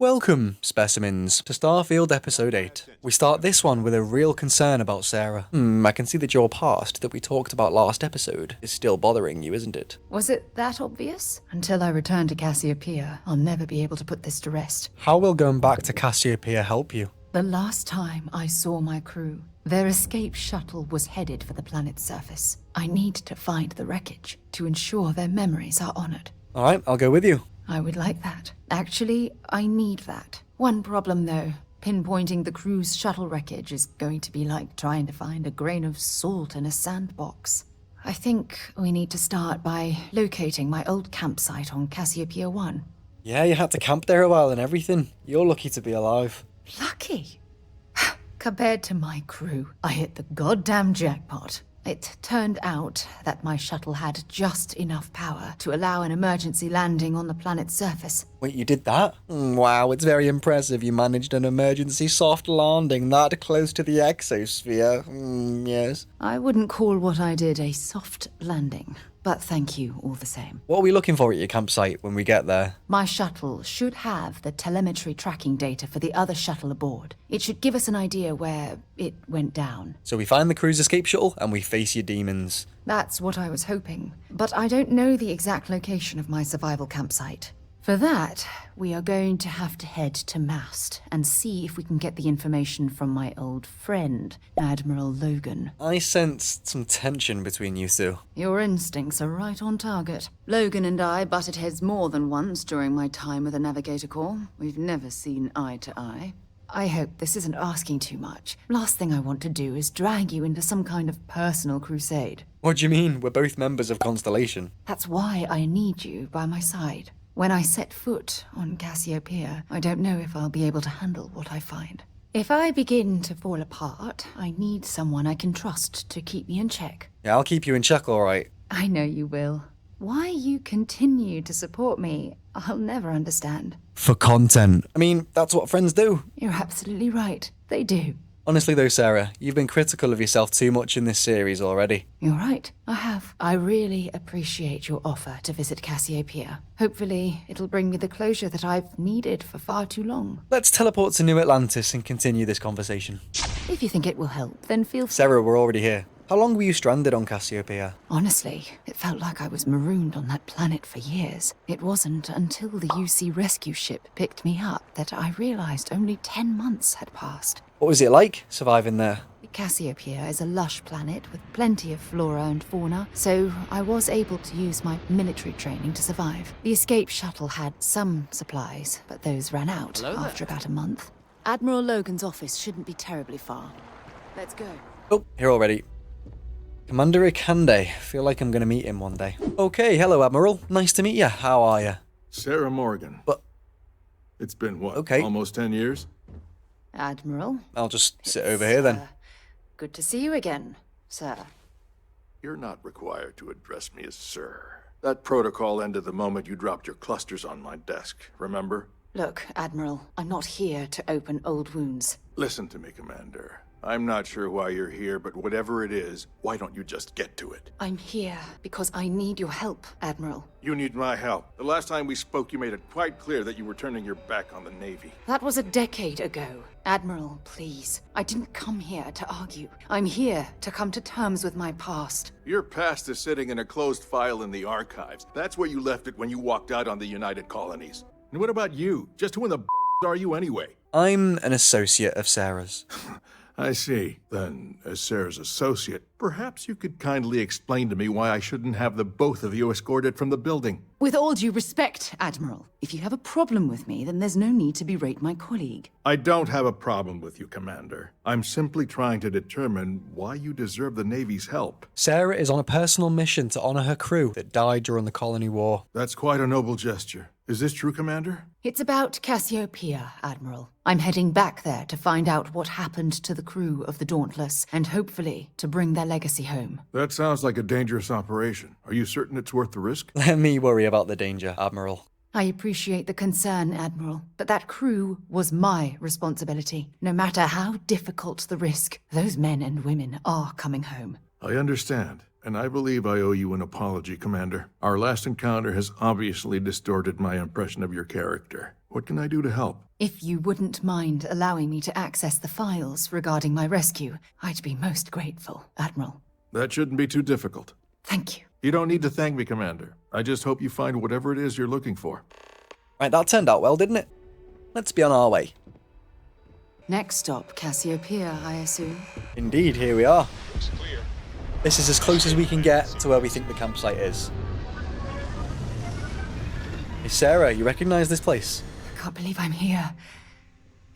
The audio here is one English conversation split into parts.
Welcome, specimens, to Starfield Episode 8. We start this one with a real concern about Sarah. I can see that your past, that we talked about last episode, is still bothering you, isn't it? Was it that obvious? Until I return to Cassiopeia, I'll never be able to put this to rest. How will going back to Cassiopeia help you? The last time I saw my crew, their escape shuttle was headed for the planet's surface. I need to find the wreckage to ensure their memories are honored. Alright, I'll go with you. I would like that. Actually, I need that. One problem though. Pinpointing the crew's shuttle wreckage is going to be like trying to find a grain of salt in a sandbox. I think we need to start by locating my old campsite on Cassiopeia 1. Yeah, you had to camp there a while and everything. You're lucky to be alive. Lucky? Compared to my crew, I hit the goddamn jackpot. It turned out that my shuttle had just enough power to allow an emergency landing on the planet's surface. Wait, you did that? Wow, it's very impressive you managed an emergency soft landing that close to the exosphere. Yes. I wouldn't call what I did a soft landing, but thank you all the same. What are we looking for at your campsite when we get there? My shuttle should have the telemetry tracking data for the other shuttle aboard. It should give us an idea where it went down. So we find the crew's escape shuttle and we face your demons. That's what I was hoping, but I don't know the exact location of my survival campsite. For that, we are going to have to head to Mast and see if we can get the information from my old friend, Admiral Logan. I sensed some tension between you two. Your instincts are right on target. Logan and I butted heads more than once during my time with the Navigator Corps. We've never seen eye to eye. I hope this isn't asking too much. Last thing I want to do is drag you into some kind of personal crusade. What do you mean? We're both members of Constellation. That's why I need you by my side. When I set foot on Cassiopeia, I don't know if I'll be able to handle what I find. If I begin to fall apart, I need someone I can trust to keep me in check. Yeah, I'll keep you in check, alright. I know you will. Why you continue to support me, I'll never understand. For content. I mean, that's what friends do. You're absolutely right. They do. Honestly though, Sarah, you've been critical of yourself too much in this series already. You're right. I have. I really appreciate your offer to visit Cassiopeia. Hopefully, it'll bring me the closure that I've needed for far too long. Let's teleport to New Atlantis and continue this conversation. If you think it will help, then feel free. Sarah, we're already here. How long were you stranded on Cassiopeia? Honestly, it felt like I was marooned on that planet for years. It wasn't until the UC rescue ship picked me up that I realized only 10 months had passed. What was it like, surviving there? Cassiopeia is a lush planet with plenty of flora and fauna, so I was able to use my military training to survive. The escape shuttle had some supplies, but those ran out after about a month. Admiral Logan's office shouldn't be terribly far. Let's go. Oh, here already. Commander Ikande. Feel like I'm gonna meet him one day. Okay, hello Admiral. Nice to meet you. How are you? Sarah Morgan. But... It's been what, Okay. almost 10 years? Admiral? I'll just sit over here then. Good to see you again, sir. You're not required to address me as sir. That protocol ended the moment you dropped your clusters on my desk, remember? Look, Admiral, I'm not here to open old wounds. Listen to me, Commander. I'm not sure why you're here, but whatever it is, why don't you just get to it? I'm here because I need your help, Admiral. You need my help. The last time we spoke, you made it quite clear that you were turning your back on the Navy. That was a decade ago. Admiral, please. I didn't come here to argue. I'm here to come to terms with my past. Your past is sitting in a closed file in the archives. That's where you left it when you walked out on the United Colonies. And what about you? Just who in the are you anyway? I'm an associate of Sarah's. I see. Then, as Sarah's associate, perhaps you could kindly explain to me why I shouldn't have the both of you escorted from the building. With all due respect, Admiral, if you have a problem with me, then there's no need to berate my colleague. I don't have a problem with you, Commander. I'm simply trying to determine why you deserve the Navy's help. Sarah is on a personal mission to honor her crew that died during the Colony War. That's quite a noble gesture. Is this true, Commander? It's about Cassiopeia, Admiral. I'm heading back there to find out what happened to the crew of the Dauntless, and hopefully to bring their legacy home. That sounds like a dangerous operation. Are you certain it's worth the risk? Let me worry about the danger, Admiral. I appreciate the concern, Admiral, but that crew was my responsibility. No matter how difficult the risk, those men and women are coming home. I understand. And I believe I owe you an apology, Commander. Our last encounter has obviously distorted my impression of your character. What can I do to help? If you wouldn't mind allowing me to access the files regarding my rescue, I'd be most grateful, Admiral. That shouldn't be too difficult. Thank you. You don't need to thank me, Commander. I just hope you find whatever it is you're looking for. Right, that turned out well, didn't it? Let's be on our way. Next stop, Cassiopeia, I assume. Indeed, here we are. This is as close as we can get to where we think the campsite is. Hey Sarah, you recognize this place? I can't believe I'm here.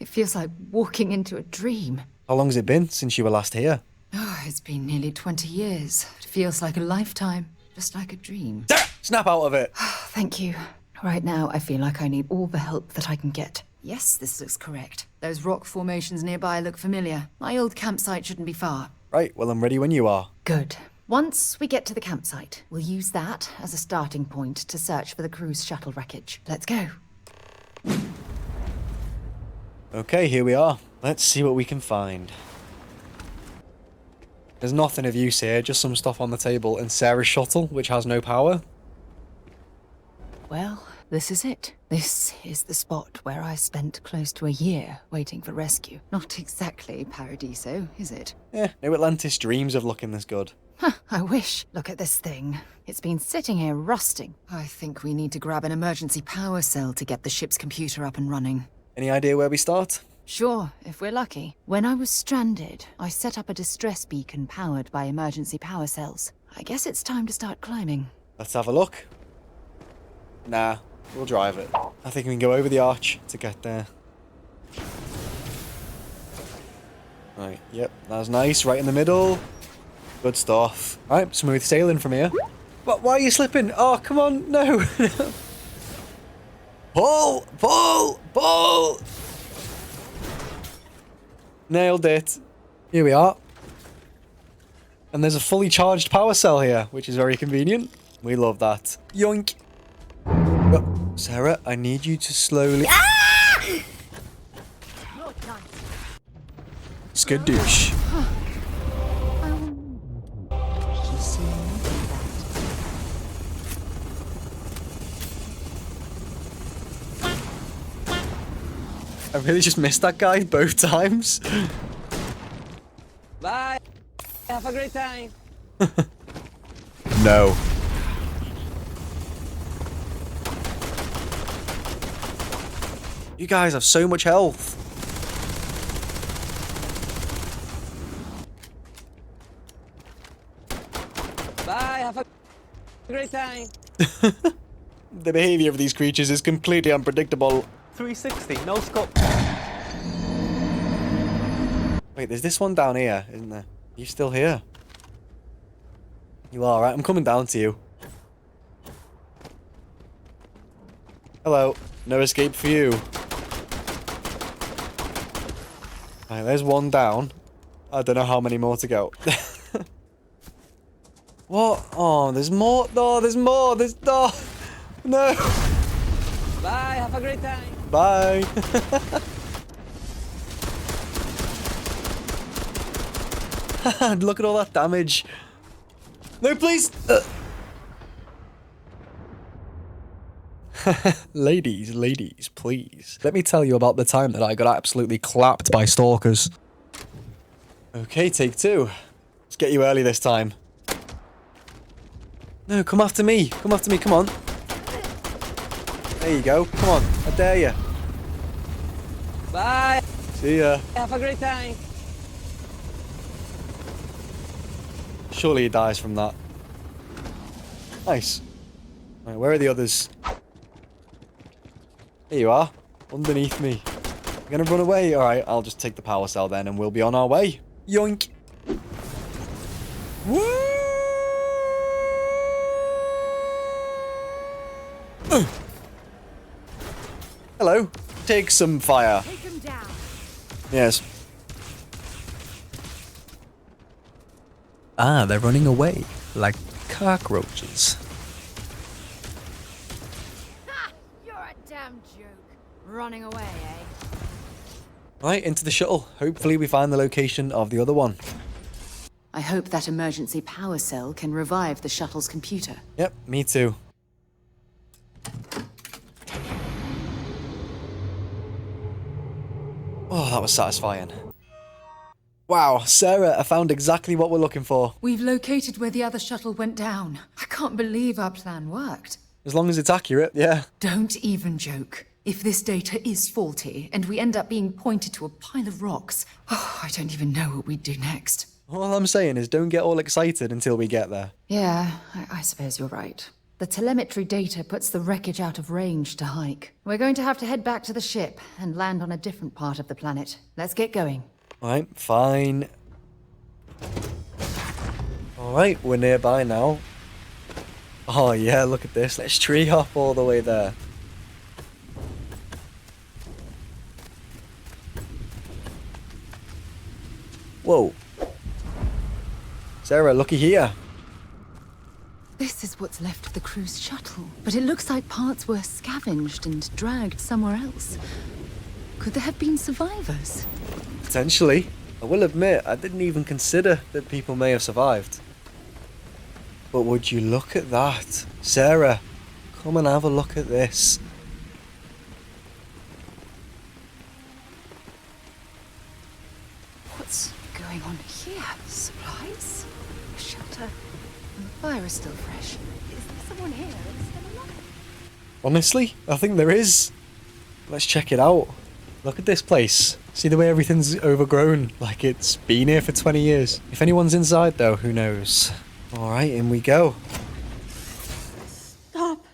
It feels like walking into a dream. How long's it been since you were last here? Oh, it's been nearly 20 years. It feels like a lifetime, just like a dream. Sarah, snap out of it! Thank you. Right now, I feel like I need all the help that I can get. Yes, this looks correct. Those rock formations nearby look familiar. My old campsite shouldn't be far. Right, well I'm ready when you are. Good. Once we get to the campsite, we'll use that as a starting point to search for the cruise shuttle wreckage. Let's go. Okay, here we are. Let's see what we can find. There's nothing of use here, just some stuff on the table and Sarah's shuttle, which has no power. Well, this is it. This is the spot where I spent close to a year waiting for rescue. Not exactly Paradiso, is it? No Atlantis dreams of looking this good. Huh, I wish. Look at this thing. It's been sitting here rusting. I think we need to grab an emergency power cell to get the ship's computer up and running. Any idea where we start? Sure, if we're lucky. When I was stranded, I set up a distress beacon powered by emergency power cells. I guess it's time to start climbing. Let's have a look. Nah, we'll drive it. I think we can go over the arch to get there. Right, yep, that's nice, right in the middle. Good stuff. Right, smooth sailing from here. What? Why are you slipping? Oh, come on, no. Pull! Pull! Pull! Nailed it. Here we are. And there's a fully charged power cell here, which is very convenient. We love that. Yoink! Oh, Sarah, I need you to slowly... Skadoosh. I really just missed that guy both times. Bye. Have a great time. No. You guys have so much health. Bye. Have a great time. The behavior of these creatures is completely unpredictable. 360, no scope. Wait, there's this one down here, isn't there? Are you still here? You are, right? I'm coming down to you. Hello. No escape for you. Right, there's one down. I don't know how many more to go. What? Oh, there's more. No, there's more. There's... No. No. Bye. Have a great time. Bye. Look at all that damage. No, please. Ladies, please. Let me tell you about the time that I got absolutely clapped by stalkers. Okay, take two. Let's get you early this time. No, come after me. Come after me, come on. There you go. Come on, I dare you. Bye. See ya. Have a great time. Surely he dies from that. Nice. Right, where are the others? Here you are. Underneath me. You're gonna run away? Alright, I'll just take the power cell then and we'll be on our way. Yoink. Woo! Hello. Take some fire. Take him down. Yes. Ah, they're running away. Like cockroaches. Ha! You're a damn joke. Running away, eh? Right, into the shuttle. Hopefully we find the location of the other one. I hope that emergency power cell can revive the shuttle's computer. Yep, me too. Oh, that was satisfying. Wow, Sarah, I found exactly what we're looking for. We've located where the other shuttle went down. I can't believe our plan worked. As long as it's accurate, yeah. Don't even joke. If this data is faulty and we end up being pointed to a pile of rocks, I don't even know what we'd do next. All I'm saying is don't get all excited until we get there. Yeah, I suppose you're right. The telemetry data puts the wreckage out of range to hike. We're going to have to head back to the ship and land on a different part of the planet. Let's get going. Alright, fine. Alright, we're nearby now. Oh yeah, look at this. Let's tree hop all the way there. Whoa. Sarah, looky here. This is what's left of the cruise shuttle, but it looks like parts were scavenged and dragged somewhere else. Could there have been survivors? Potentially. I will admit, I didn't even consider that people may have survived. But would you look at that? Sarah, come and have a look at this. What's going on here? Supplies? A shelter? And the fire is still fresh. Is there someone here that's still alive? Honestly, I think there is. Let's check it out. Look at this place. See the way everything's overgrown, like it's been here for 20 years. If anyone's inside though, who knows? Alright, in we go. Stop.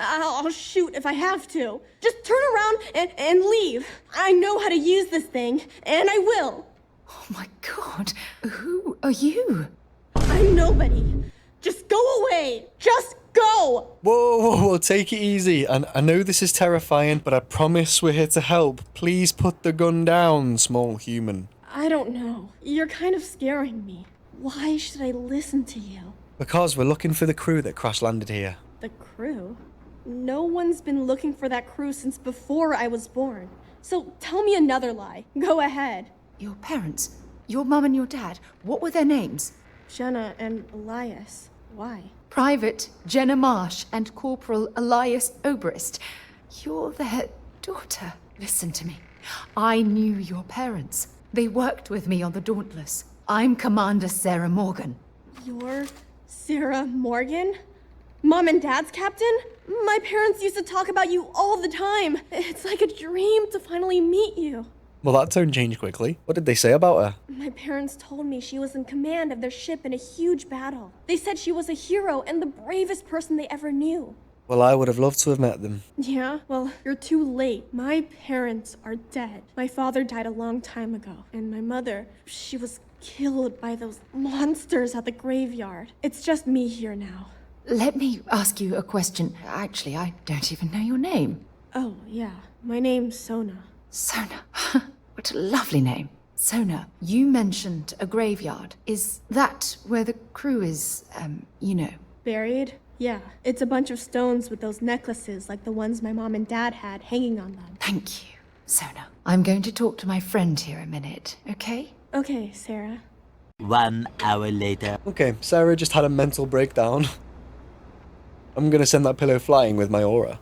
I'll shoot if I have to. Just turn around and leave. I know how to use this thing, and I will. Oh my god, who are you? I'm nobody. Just go away. Just go. Whoa, whoa, whoa, take it easy. I know this is terrifying, but I promise we're here to help. Please put the gun down, small human. I don't know. You're kind of scaring me. Why should I listen to you? Because we're looking for the crew that crash landed here. The crew? No one's been looking for that crew since before I was born. So tell me another lie. Go ahead. Your parents? Your mum and your dad? What were their names? Jenna and Elias. Why? Private Jenna Marsh and Corporal Elias Obrist. You're their daughter. Listen to me. I knew your parents. They worked with me on the Dauntless. I'm Commander Sarah Morgan. You're Sarah Morgan? Mom and Dad's captain? My parents used to talk about you all the time. It's like a dream to finally meet you. Well, that tone changed quickly. What did they say about her? My parents told me she was in command of their ship in a huge battle. They said she was a hero and the bravest person they ever knew. Well, I would have loved to have met them. Yeah? Well, you're too late. My parents are dead. My father died a long time ago. And my mother, she was killed by those monsters at the graveyard. It's just me here now. Let me ask you a question. Actually, I don't even know your name. Oh, yeah. My name's Sona. Sona. What a lovely name. Sona, you mentioned a graveyard. Is that where the crew is, you know? Buried? Yeah. It's a bunch of stones with those necklaces like the ones my mom and dad had hanging on them. Thank you, Sona. I'm going to talk to my friend here a minute, okay? Okay, Sarah. 1 hour later. Okay, Sarah just had a mental breakdown. I'm gonna send that pillow flying with my aura.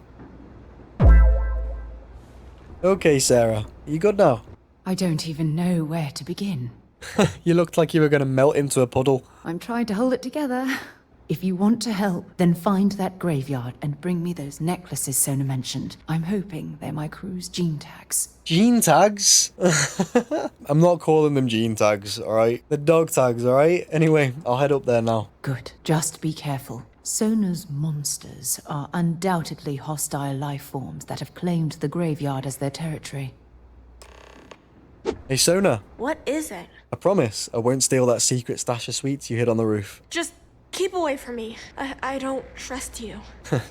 Okay, Sarah. Are you good now? I don't even know where to begin. You looked like you were gonna melt into a puddle. I'm trying to hold it together. If you want to help, then find that graveyard and bring me those necklaces Sona mentioned. I'm hoping they're my crew's gene tags. Gene tags? I'm not calling them gene tags, alright? They're dog tags, alright? Anyway, I'll head up there now. Good. Just be careful. Sona's monsters are undoubtedly hostile life forms that have claimed the graveyard as their territory. Hey, Sona. What is it? I promise I won't steal that secret stash of sweets you hid on the roof. Just keep away from me. I don't trust you.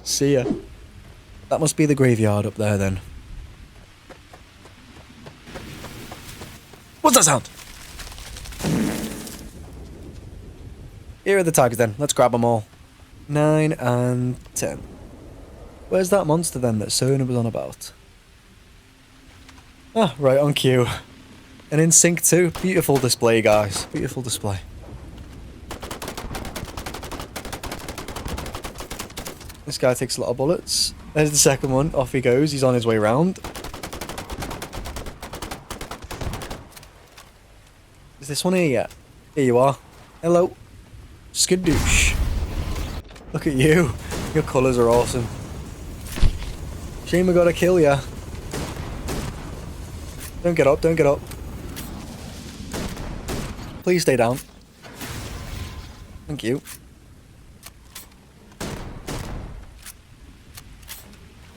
See ya. That must be the graveyard up there then. What's that sound? Here are the tags then. Let's grab them all. 9 and 10. Where's that monster then that Sona was on about? Ah, right on cue. And in sync too. Beautiful display, guys. Beautiful display. This guy takes a lot of bullets. There's the second one. Off he goes. He's on his way round. Is this one here yet? Here you are. Hello. Skadoosh. Look at you. Your colours are awesome. Shame I gotta kill ya. Don't get up, don't get up. Please stay down. Thank you.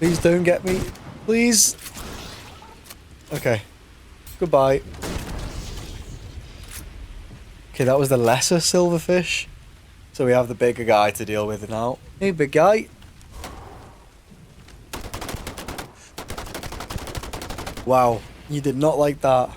Please don't get me. Please. Okay. Goodbye. Okay, that was the lesser silverfish. So we have the bigger guy to deal with now. Hey, big guy. Wow, you did not like that.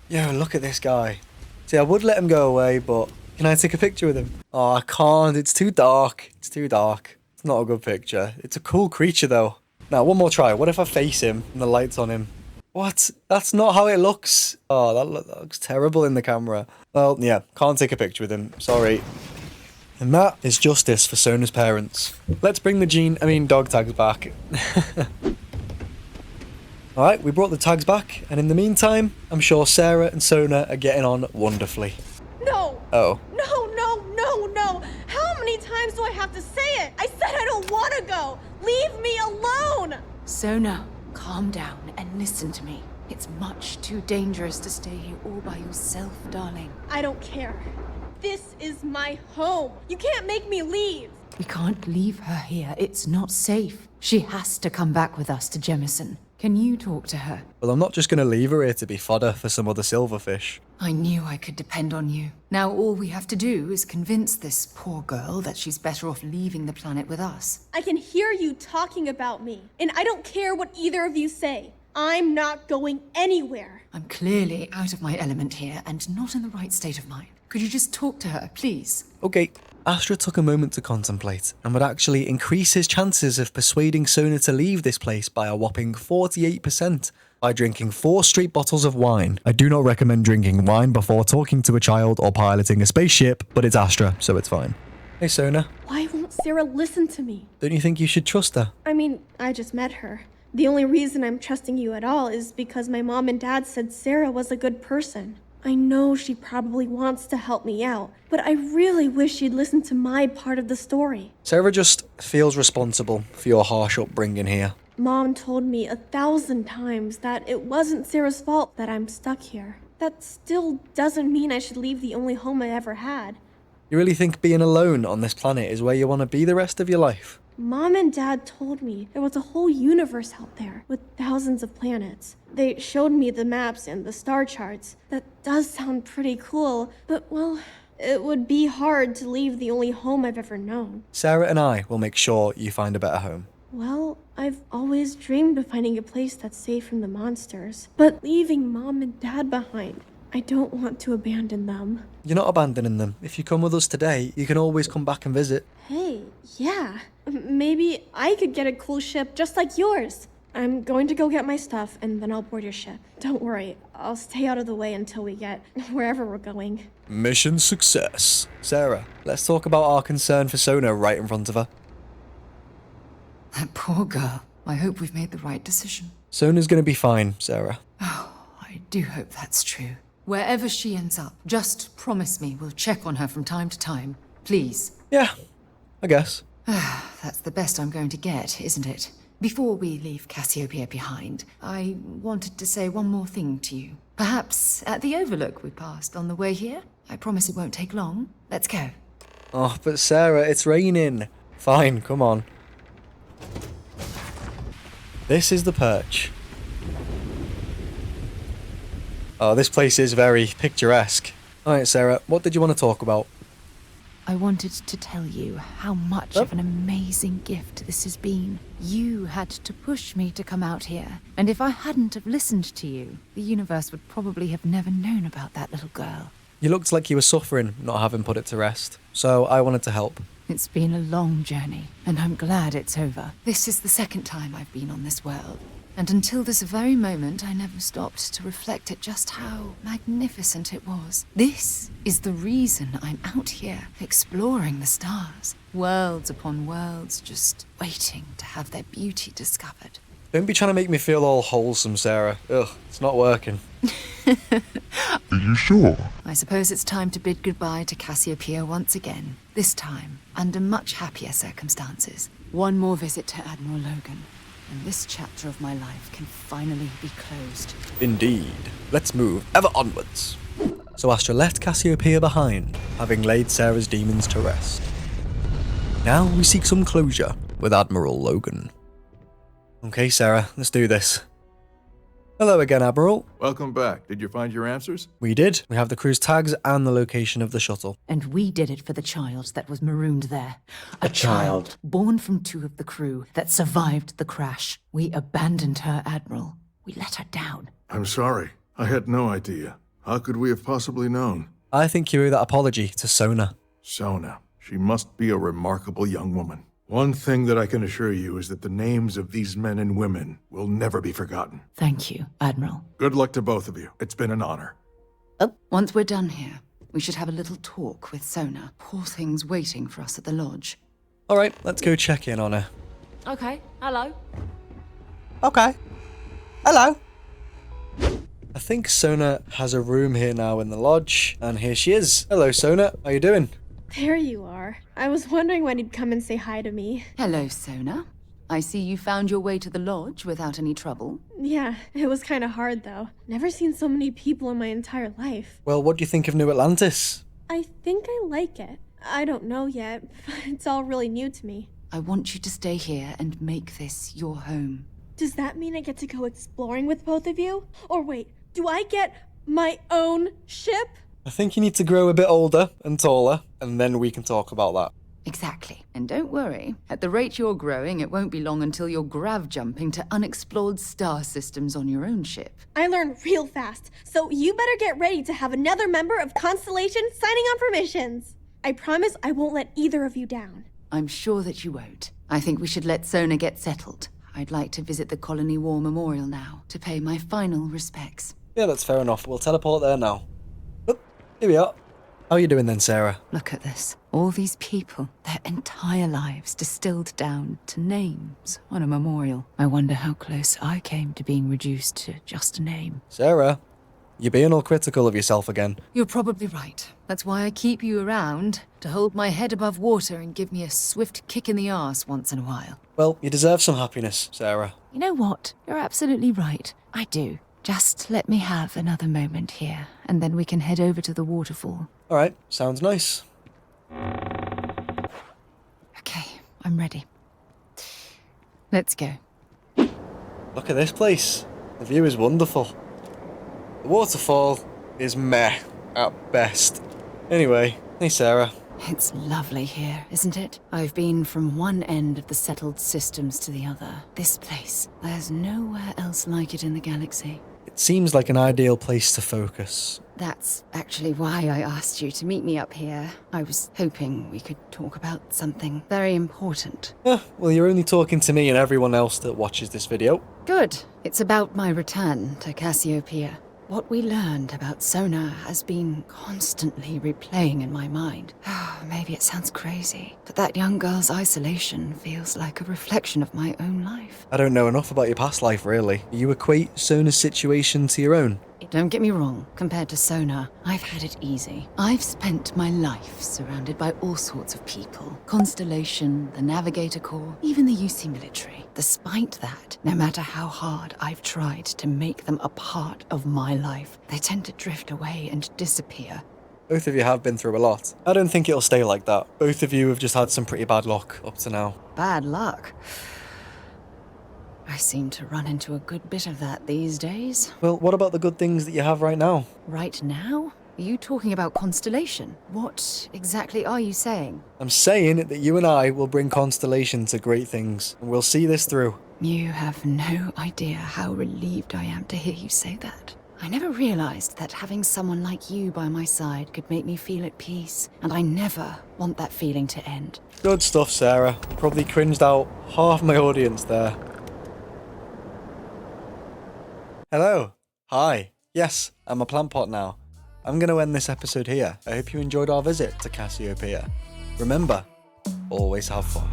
Yo, look at this guy. See, I would let him go away, but can I take a picture with him? Oh, I can't. It's too dark. It's too dark. It's not a good picture. It's a cool creature, though. Now, one more try. What if I face him and the light's on him? What? That's not how it looks. Oh, that looks terrible in the camera. Well, yeah, can't take a picture with him. Sorry. And that is justice for Sona's parents. Let's bring the dog tags back. Alright, we brought the tags back, and in the meantime, I'm sure Sarah and Sona are getting on wonderfully. No! Oh. No, no, no, no! How many times do I have to say it? I said I don't want to go! Leave me alone! Sona, calm down and listen to me. It's much too dangerous to stay here all by yourself, darling. I don't care. This is my home. You can't make me leave. We can't leave her here. It's not safe. She has to come back with us to Jemison. Can you talk to her? Well, I'm not just going to leave her here to be fodder for some other silverfish. I knew I could depend on you. Now all we have to do is convince this poor girl that she's better off leaving the planet with us. I can hear you talking about me, and I don't care what either of you say. I'm not going anywhere. I'm clearly out of my element here and not in the right state of mind. Could you just talk to her, please? Okay. Astra took a moment to contemplate and would actually increase his chances of persuading Sona to leave this place by a whopping 48% by drinking 4 straight bottles of wine. I do not recommend drinking wine before talking to a child or piloting a spaceship, but it's Astra, so it's fine. Hey, Sona. Why won't Sarah listen to me? Don't you think you should trust her? I mean, I just met her. The only reason I'm trusting you at all is because my mom and dad said Sarah was a good person. I know she probably wants to help me out, but I really wish she'd listen to my part of the story. Sarah just feels responsible for your harsh upbringing here. Mom told me 1,000 times that it wasn't Sarah's fault that I'm stuck here. That still doesn't mean I should leave the only home I ever had. You really think being alone on this planet is where you want to be the rest of your life? Mom and Dad told me there was a whole universe out there with thousands of planets. They showed me the maps and the star charts. That does sound pretty cool, but well, it would be hard to leave the only home I've ever known. Sarah and I will make sure you find a better home. Well, I've always dreamed of finding a place that's safe from the monsters, but leaving Mom and Dad behind, I don't want to abandon them. You're not abandoning them. If you come with us today, you can always come back and visit. Hey, yeah. Maybe I could get a cool ship just like yours. I'm going to go get my stuff and then I'll board your ship. Don't worry, I'll stay out of the way until we get wherever we're going. Mission success. Sarah, let's talk about our concern for Sona right in front of her. That poor girl. I hope we've made the right decision. Sona's gonna be fine, Sarah. Oh, I do hope that's true. Wherever she ends up, just promise me we'll check on her from time to time. Please. Yeah, I guess. That's the best I'm going to get, isn't it? Before we leave Cassiopeia behind, I wanted to say one more thing to you. Perhaps at the overlook we passed on the way here? I promise it won't take long. Let's go. Oh, but Sarah, it's raining. Fine, come on. This is the perch. Oh, this place is very picturesque. Alright, Sarah, what did you want to talk about? I wanted to tell you how much of an amazing gift this has been. You had to push me to come out here, and if I hadn't have listened to you, the universe would probably have never known about that little girl. You looked like you were suffering, not having put it to rest. So I wanted to help. It's been a long journey, and I'm glad it's over. This is the second time I've been on this world. And until this very moment, I never stopped to reflect at just how magnificent it was. This is the reason I'm out here, exploring the stars. Worlds upon worlds, just waiting to have their beauty discovered. Don't be trying to make me feel all wholesome, Sarah. Ugh, it's not working. Are you sure? I suppose it's time to bid goodbye to Cassiopeia once again. This time, under much happier circumstances. One more visit to Admiral Logan, and this chapter of my life can finally be closed. Indeed. Let's move ever onwards. So Astra left Cassiopeia behind, having laid Sarah's demons to rest. Now we seek some closure with Admiral Logan. Okay, Sarah, let's do this. Hello again, Admiral. Welcome back. Did you find your answers? We did. We have the crew's tags and the location of the shuttle. And we did it for the child that was marooned there. A child. Born from 2 of the crew that survived the crash. We abandoned her, Admiral. We let her down. I'm sorry. I had no idea. How could we have possibly known? I think you owe that apology to Sona. Sona. She must be a remarkable young woman. One thing that I can assure you is that the names of these men and women will never be forgotten. Thank you, Admiral. Good luck to both of you. It's been an honor. Once we're done here, we should have a little talk with Sona. Poor thing's waiting for us at the lodge. Alright, let's go check in on her. Okay, hello. Okay. Hello. I think Sona has a room here now in the lodge, and here she is. Hello, Sona. How you doing? There you are. I was wondering when he'd come and say hi to me. Hello, Sona. I see you found your way to the lodge without any trouble. Yeah, it was kind of hard though. Never seen so many people in my entire life. Well, what do you think of New Atlantis? I think I like it. I don't know yet, but it's all really new to me. I want you to stay here and make this your home. Does that mean I get to go exploring with both of you? Or wait, do I get my own ship? I think you need to grow a bit older and taller, and then we can talk about that. Exactly. And don't worry, at the rate you're growing, it won't be long until you're grav jumping to unexplored star systems on your own ship. I learn real fast, so you better get ready to have another member of Constellation signing on for missions. I promise I won't let either of you down. I'm sure that you won't. I think we should let Sona get settled. I'd like to visit the Colony War Memorial now, to pay my final respects. Yeah, that's fair enough. We'll teleport there now. Oh, here we are. How are you doing then, Sarah? Look at this. All these people, their entire lives distilled down to names on a memorial. I wonder how close I came to being reduced to just a name. Sarah, you're being all critical of yourself again. You're probably right. That's why I keep you around, to hold my head above water and give me a swift kick in the arse once in a while. Well, you deserve some happiness, Sarah. You know what? You're absolutely right. I do. Just let me have another moment here, and then we can head over to the waterfall. Alright, sounds nice. Okay, I'm ready. Let's go. Look at this place. The view is wonderful. The waterfall is meh at best. Anyway, hey Sarah. It's lovely here, isn't it? I've been from one end of the settled systems to the other. This place, there's nowhere else like it in the galaxy. It seems like an ideal place to focus. That's actually why I asked you to meet me up here. I was hoping we could talk about something very important. Well, you're only talking to me and everyone else that watches this video. Good. It's about my return to Cassiopeia. What we learned about Sona has been constantly replaying in my mind. Maybe it sounds crazy, but that young girl's isolation feels like a reflection of my own life. I don't know enough about your past life, really. You equate Sona's situation to your own. Don't get me wrong, compared to Sona, I've had it easy. I've spent my life surrounded by all sorts of people. Constellation, the Navigator Corps, even the UC military. Despite that, no matter how hard I've tried to make them a part of my life, they tend to drift away and disappear. Both of you have been through a lot. I don't think it'll stay like that. Both of you have just had some pretty bad luck up to now. Bad luck? I seem to run into a good bit of that these days. Well, what about the good things that you have right now? Right now? Are you talking about Constellation? What exactly are you saying? I'm saying that you and I will bring Constellation to great things, and we'll see this through. You have no idea how relieved I am to hear you say that. I never realized that having someone like you by my side could make me feel at peace, and I never want that feeling to end. Good stuff, Sarah. Probably cringed out half my audience there. Hello. Hi. Yes, I'm a plant pot now. I'm going to end this episode here. I hope you enjoyed our visit to Cassiopeia. Remember, always have fun.